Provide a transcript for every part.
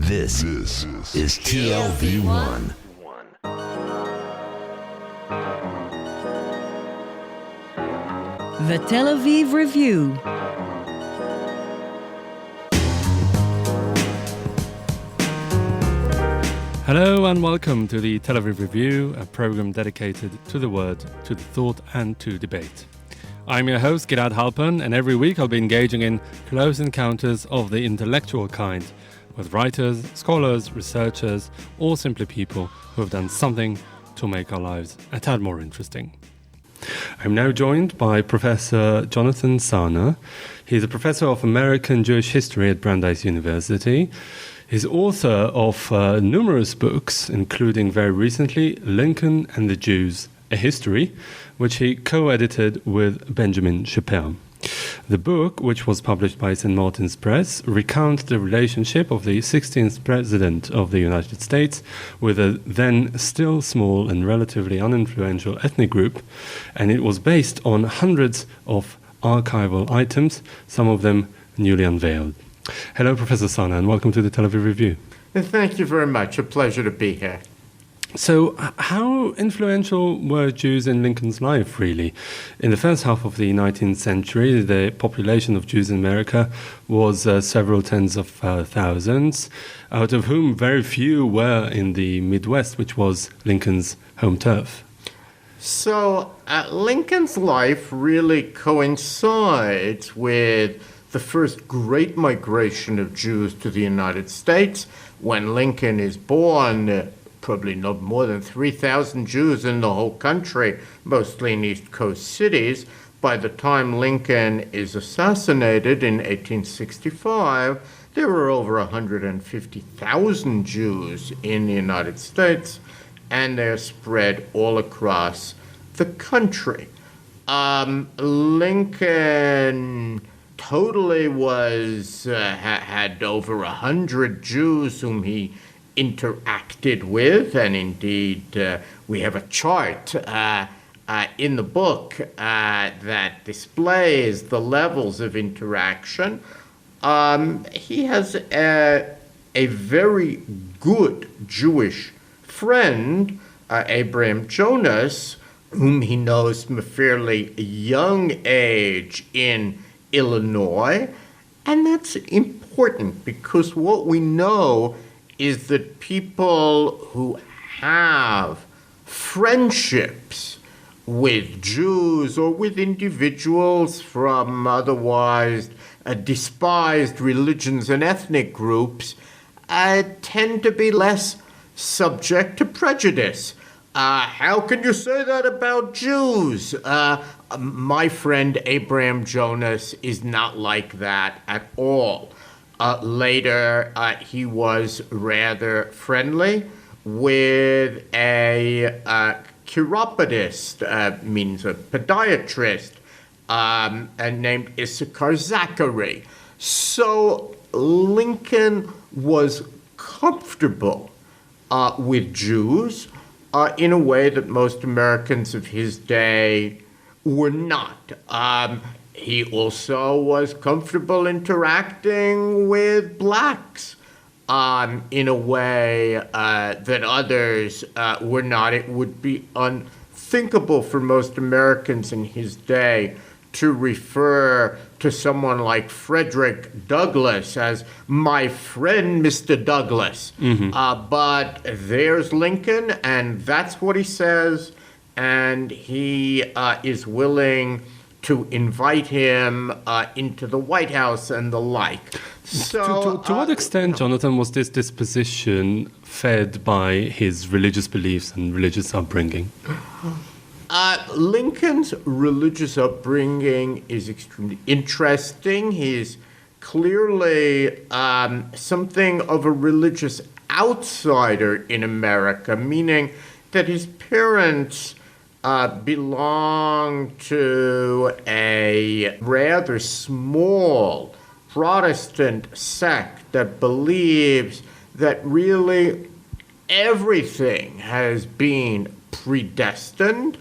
This is TLV1. The Tel Aviv Review. Hello and welcome to the Tel Aviv Review, a program dedicated to the word, to the thought and to debate. I'm your host, Gilad Halpern, and every week I'll be engaging in close encounters of the intellectual kind with writers, scholars, researchers, or simply people who have done something to make our lives a tad more interesting. I'm now joined by Professor Jonathan Sarna. He's a professor of American Jewish history at Brandeis University. He's author of numerous books, including very recently Lincoln and the Jews, A History, which he co-edited with Benjamin Shapell. The book, which was published by St. Martin's Press, recounts the relationship of the 16th President of the United States with a then still small and relatively uninfluential ethnic group, and it was based on hundreds of archival items, some of them newly unveiled. Hello, Professor Sarna, and welcome to the Tel Aviv Review. Thank you very much. A pleasure to be here. So, how influential were Jews in Lincoln's life, really? In the first half of the 19th century, the population of Jews in America was several tens of thousands, out of whom very few were in the Midwest, which was Lincoln's home turf. So, Lincoln's life really coincides with the first great migration of Jews to the United States. When Lincoln is born, probably no more than 3,000 Jews in the whole country, mostly in East Coast cities. By the time Lincoln is assassinated in 1865, there were over 150,000 Jews in the United States, and they're spread all across the country. Lincoln totally had over 100 Jews whom he interacted with, and indeed we have a chart in the book that displays the levels of interaction. He has a very good Jewish friend, Abraham Jonas, whom he knows from a fairly young age in Illinois, and that's important because what we know is that people who have friendships with Jews or with individuals from otherwise despised religions and ethnic groups tend to be less subject to prejudice. How can you say that about Jews? My friend Abraham Jonas is not like that at all. Later, he was rather friendly with a chiropodist, means a podiatrist, named Issachar Zachary. So Lincoln was comfortable with Jews in a way that most Americans of his day were not. He also was comfortable interacting with blacks in a way that others were not. It would be unthinkable for most Americans in his day to refer to someone like Frederick Douglass as my friend, Mr. Douglass. But there's Lincoln, and that's what he says, and he is willing to invite him into the White House and the like. So, to what extent, Jonathan, was this disposition fed by his religious beliefs and religious upbringing? Lincoln's religious upbringing is extremely interesting. He's clearly something of a religious outsider in America, meaning that his parents belong to a rather small Protestant sect that believes that really everything has been predestined.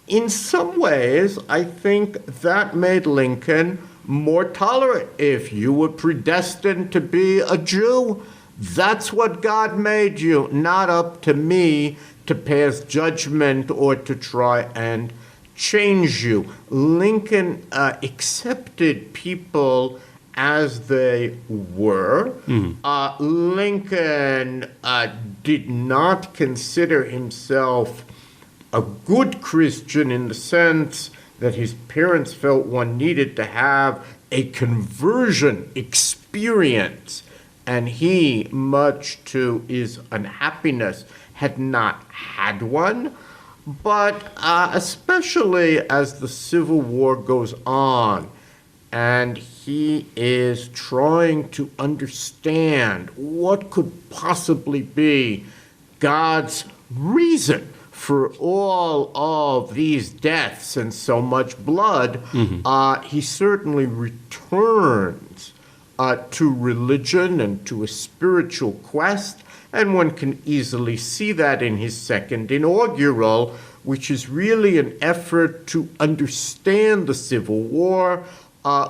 In some ways, I think that made Lincoln more tolerant. If you were predestined to be a Jew, That's what God made you, not up to me to pass judgment or to try and change you. Lincoln accepted people as they were. Lincoln did not consider himself a good Christian in the sense that his parents felt one needed to have a conversion experience, and he, much to his unhappiness, had not had one. But especially as the Civil War goes on, and he is trying to understand what could possibly be God's reason for all of these deaths and so much blood, he certainly returns to religion and to a spiritual quest. And one can easily see that in his second inaugural, which is really an effort to understand the Civil War,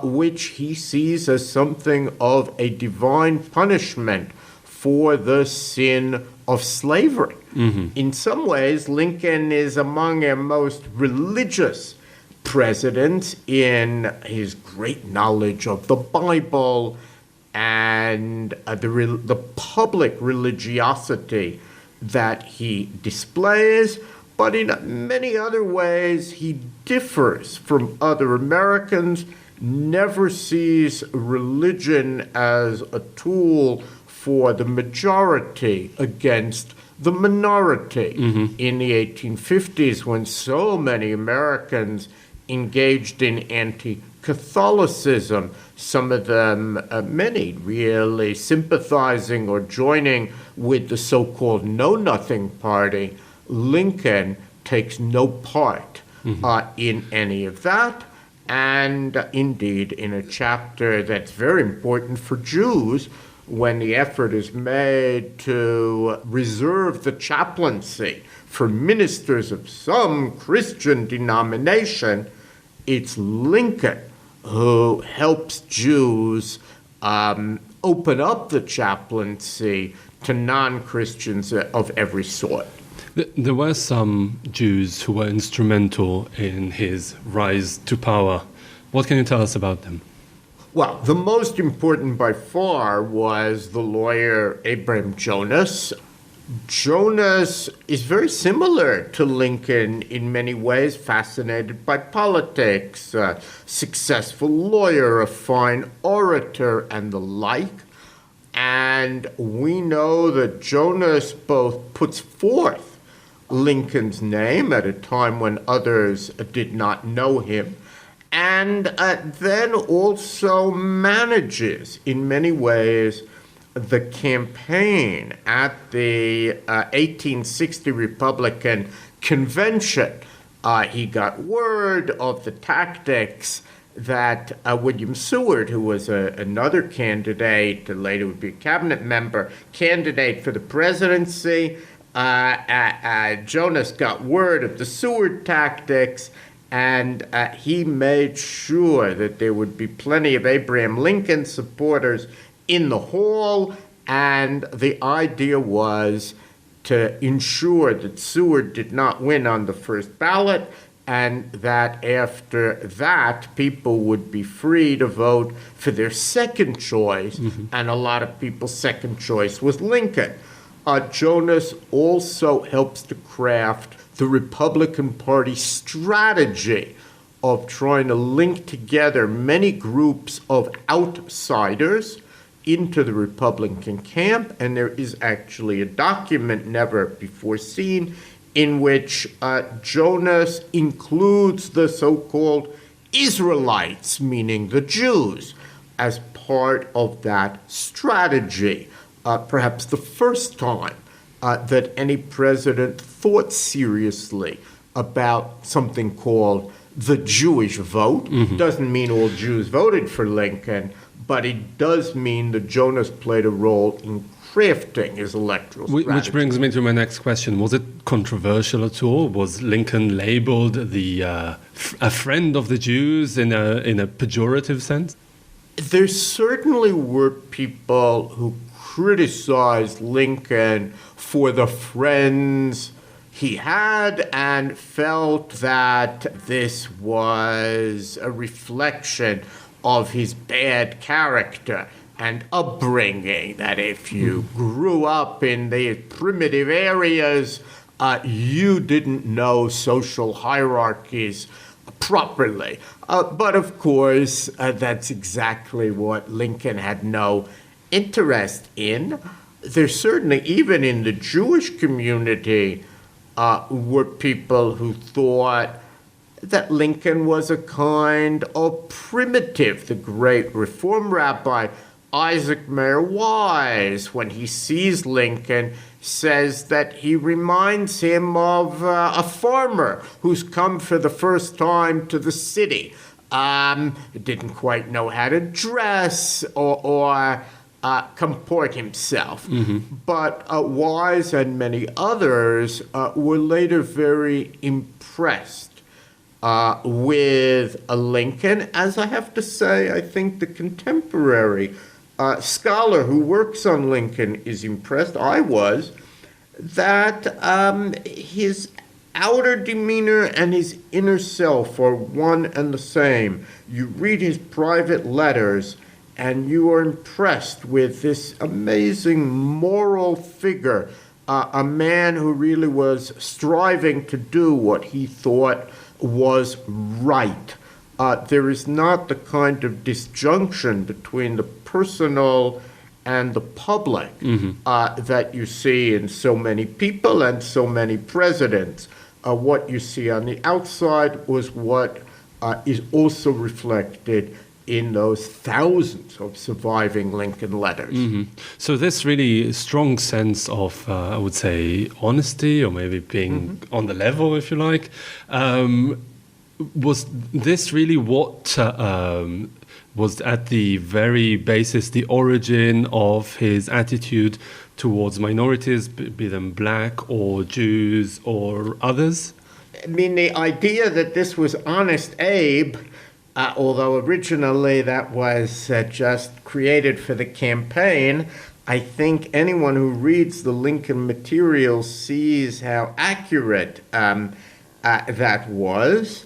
which he sees as something of a divine punishment for the sin of slavery. In some ways, Lincoln is among our most religious presidents in his great knowledge of the Bible and the public religiosity that he displays. But in many other ways, he differs from other Americans, never sees religion as a tool for the majority against the minority. In the 1850s, when so many Americans engaged in anti-Catholicism, some of them, many really sympathizing or joining with the so-called Know-Nothing Party, Lincoln takes no part in any of that. And indeed, in a chapter that's very important for Jews, when the effort is made to reserve the chaplaincy for ministers of some Christian denomination, it's Lincoln who helps Jews open up the chaplaincy to non-Christians of every sort. There were some Jews who were instrumental in his rise to power. What can you tell us about them? Well, the most important by far was the lawyer Abraham Jonas. Jonas is very similar to Lincoln in many ways, fascinated by politics, a successful lawyer, a fine orator, and the like. And we know that Jonas both puts forth Lincoln's name at a time when others did not know him, and then also manages, in many ways, the campaign at the 1860 Republican Convention. He got word of the tactics that William Seward, who was another candidate, later would be a cabinet member, candidate for the presidency, Jonas got word of the Seward tactics, and he made sure that there would be plenty of Abraham Lincoln supporters in the hall, and the idea was to ensure that Seward did not win on the first ballot, and that after that, people would be free to vote for their second choice, and a lot of people's second choice was Lincoln. Jonas also helps to craft the Republican Party strategy of trying to link together many groups of outsiders into the Republican camp, and there is actually a document never before seen in which Jonas includes the so-called Israelites, meaning the Jews, as part of that strategy. Perhaps the first time that any president thought seriously about something called the Jewish vote. Doesn't mean all Jews voted for Lincoln, but it does mean that Jonas played a role in crafting his electoral strategy. Which brings me to my next question. Was it controversial at all? Was Lincoln labeled a friend of the Jews in a pejorative sense? There certainly were people who criticized Lincoln for the friends he had and felt that this was a reflection of his bad character and upbringing, that if you grew up in the primitive areas, you didn't know social hierarchies properly. But of course, that's exactly what Lincoln had no interest in. There's certainly, even in the Jewish community, were people who thought that Lincoln was a kind of primitive. The great Reform rabbi Isaac Mayer Wise, when he sees Lincoln, says that he reminds him of a farmer who's come for the first time to the city. Didn't quite know how to dress or comport himself. But Wise and many others were later very impressed with Lincoln, as I have to say, I think the contemporary scholar who works on Lincoln is impressed. I was, that his outer demeanor and his inner self are one and the same. You read his private letters and you are impressed with this amazing moral figure, a man who really was striving to do what he thought was right. There is not the kind of disjunction between the personal and the public that you see in so many people and so many presidents. What you see on the outside was what is also reflected in those thousands of surviving Lincoln letters. So this really strong sense of, I would say, honesty, or maybe being on the level, if you like, was this really what was at the very basis, the origin of his attitude towards minorities, be them black or Jews or others? I mean, the idea that this was Honest Abe, although originally that was just created for the campaign, I think anyone who reads the Lincoln material sees how accurate that was.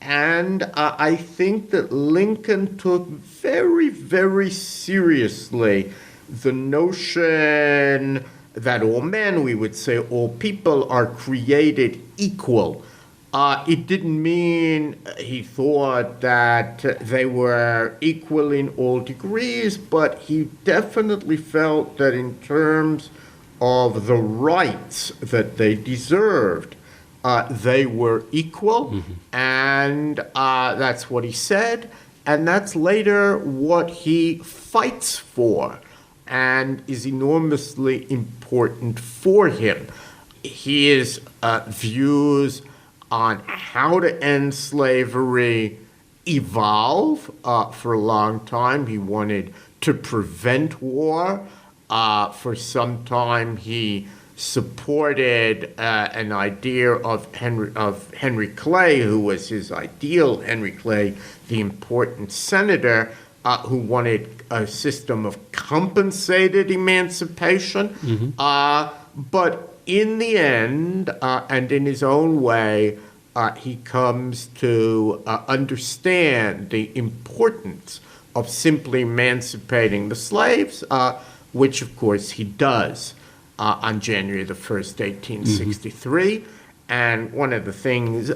And I think that Lincoln took very, very seriously the notion that all men, we would say all people, are created equal. It didn't mean he thought that they were equal in all degrees, but he definitely felt that in terms of the rights that they deserved, they were equal, and that's what he said, and that's later what he fights for and is enormously important for him. His views on how to end slavery evolve for a long time. He wanted to prevent war. For some time, he supported an idea of Henry Clay, who was his ideal. Henry Clay, the important senator, who wanted a system of compensated emancipation. But in the end, and in his own way, he comes to understand the importance of simply emancipating the slaves, which of course he does on January the 1st, 1863. And one of the things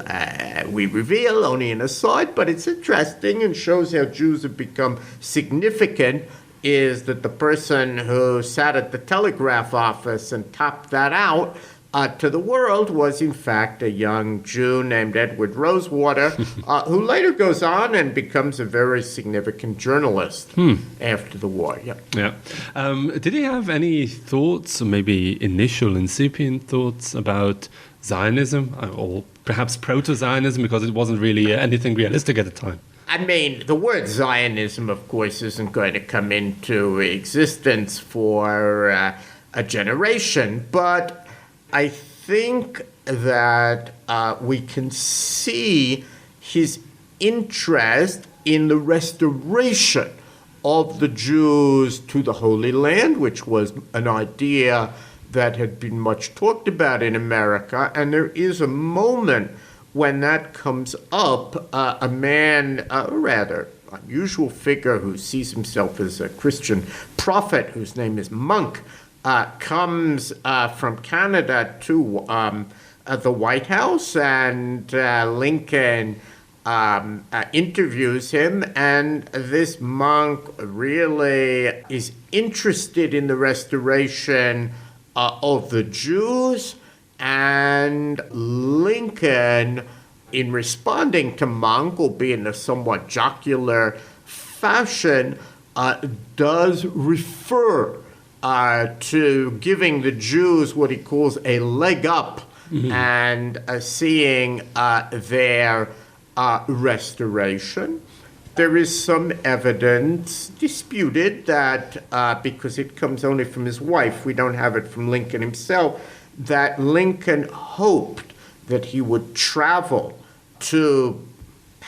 we reveal, only an aside, but it's interesting and shows how Jews have become significant, is that the person who sat at the telegraph office and topped that out to the world was, in fact, a young Jew named Edward Rosewater, who later goes on and becomes a very significant journalist after the war. Yeah. Did he have any thoughts, or maybe initial incipient thoughts, about Zionism, or perhaps proto-Zionism, because it wasn't really anything realistic at the time? I mean, the word Zionism, of course, isn't going to come into existence for a generation, but I think that we can see his interest in the restoration of the Jews to the Holy Land, which was an idea that had been much talked about in America. And there is a moment when that comes up, a man, a rather unusual figure who sees himself as a Christian prophet, whose name is Monk, comes from Canada to the White House, and Lincoln interviews him, and this monk really is interested in the restoration of the Jews, and Lincoln, in responding to Monk, albeit in a somewhat jocular fashion, does refer to giving the Jews what he calls a leg up, and seeing their restoration. There is some evidence, disputed, that because it comes only from his wife, we don't have it from Lincoln himself, that Lincoln hoped that he would travel to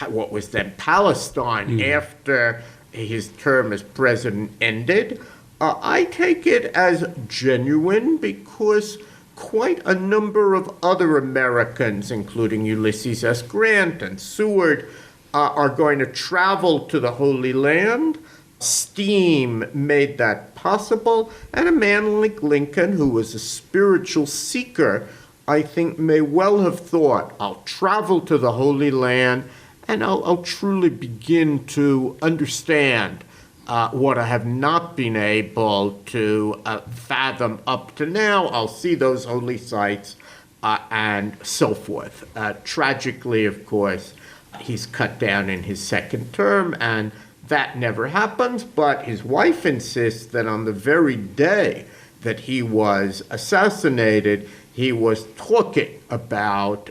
what was then Palestine after his term as president ended. I take it as genuine because quite a number of other Americans, including Ulysses S. Grant and Seward, are going to travel to the Holy Land. Steam made that possible, and a man like Lincoln, who was a spiritual seeker, I think may well have thought, I'll travel to the Holy Land and I'll truly begin to understand what I have not been able to fathom up to now. I'll see those holy sites and so forth. Tragically, of course, he's cut down in his second term, and that never happens, but his wife insists that on the very day that he was assassinated, he was talking about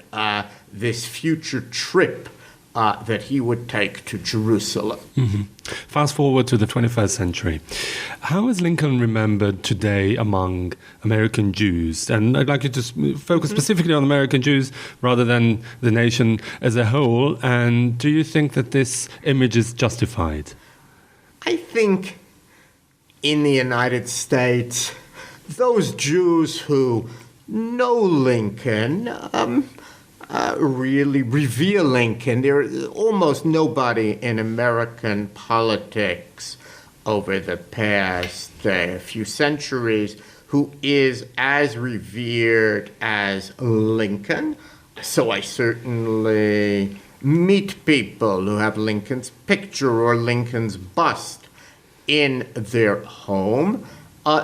this future trip that he would take to Jerusalem. Fast forward to the 21st century. How is Lincoln remembered today among American Jews? And I'd like you to focus specifically on American Jews rather than the nation as a whole. And do you think that this image is justified? I think in the United States, those Jews who know Lincoln really revere Lincoln. There's almost nobody in American politics over the past few centuries who is as revered as Lincoln. So I certainly meet people who have Lincoln's picture or Lincoln's bust in their home.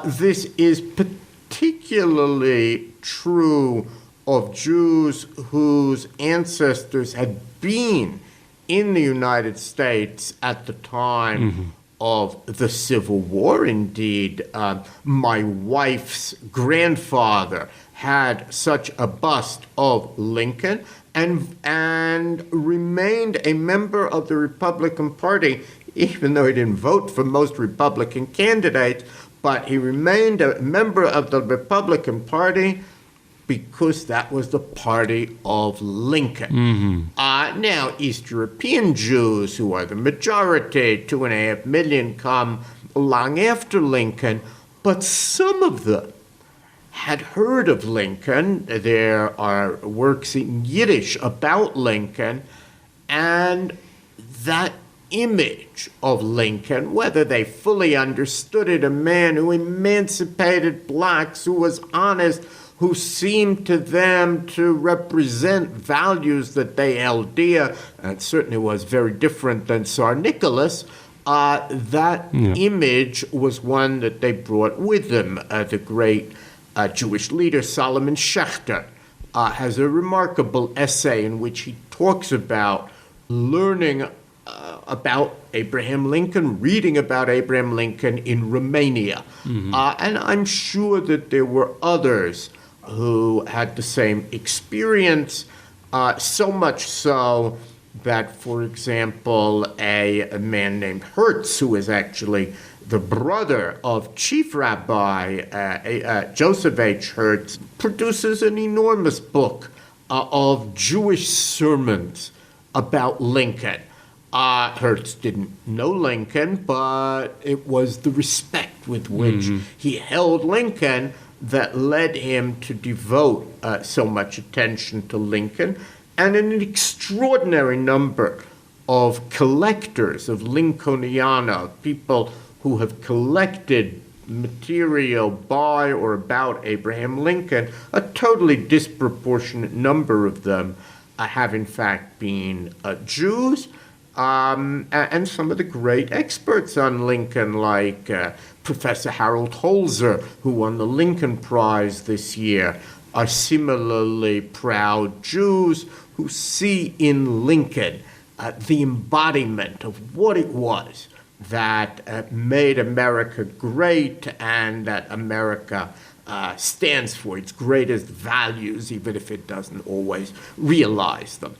This is particularly true of Jews whose ancestors had been in the United States at the time of the Civil War. Indeed, my wife's grandfather had such a bust of Lincoln and remained a member of the Republican Party, even though he didn't vote for most Republican candidates, but he remained a member of the Republican Party because that was the party of Lincoln. Now, East European Jews, who are the majority, 2.5 million, come long after Lincoln, but some of them had heard of Lincoln. There are works in Yiddish about Lincoln, and that image of Lincoln, whether they fully understood it, a man who emancipated blacks, who was honest, who seemed to them to represent values that they held dear, and certainly was very different than Tsar Nicholas, image was one that they brought with them. The great Jewish leader Solomon Schechter has a remarkable essay in which he talks about learning about Abraham Lincoln, reading about Abraham Lincoln in Romania. And I'm sure that there were others who had the same experience, so much so that, for example, a man named Hertz, who is actually the brother of Chief Rabbi Joseph H. Hertz, produces an enormous book of Jewish sermons about Lincoln. Hertz didn't know Lincoln, but it was the respect with which he held Lincoln that led him to devote so much attention to Lincoln, and an extraordinary number of collectors of Lincolniana, people who have collected material by or about Abraham Lincoln. A totally disproportionate number of them have in fact been Jews, and some of the great experts on Lincoln, like Professor Harold Holzer, who won the Lincoln Prize this year, are similarly proud Jews who see in Lincoln the embodiment of what it was that made America great, and that America stands for its greatest values, even if it doesn't always realize them.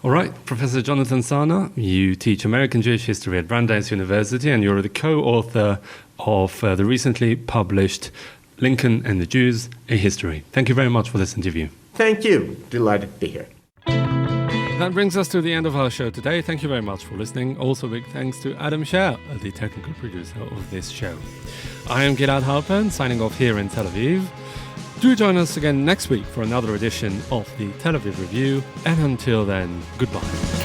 All right, Professor Jonathan Sarna, you teach American Jewish history at Brandeis University, and you're the co-author of the recently published Lincoln and the Jews, A History. Thank you very much for this interview. Thank you. Delighted to be here. That brings us to the end of our show today. Thank you very much for listening. Also, big thanks to Adam Scher, the technical producer of this show. I am Gilad Halpern, signing off here in Tel Aviv. Do join us again next week for another edition of the Tel Aviv Review, and until then, goodbye.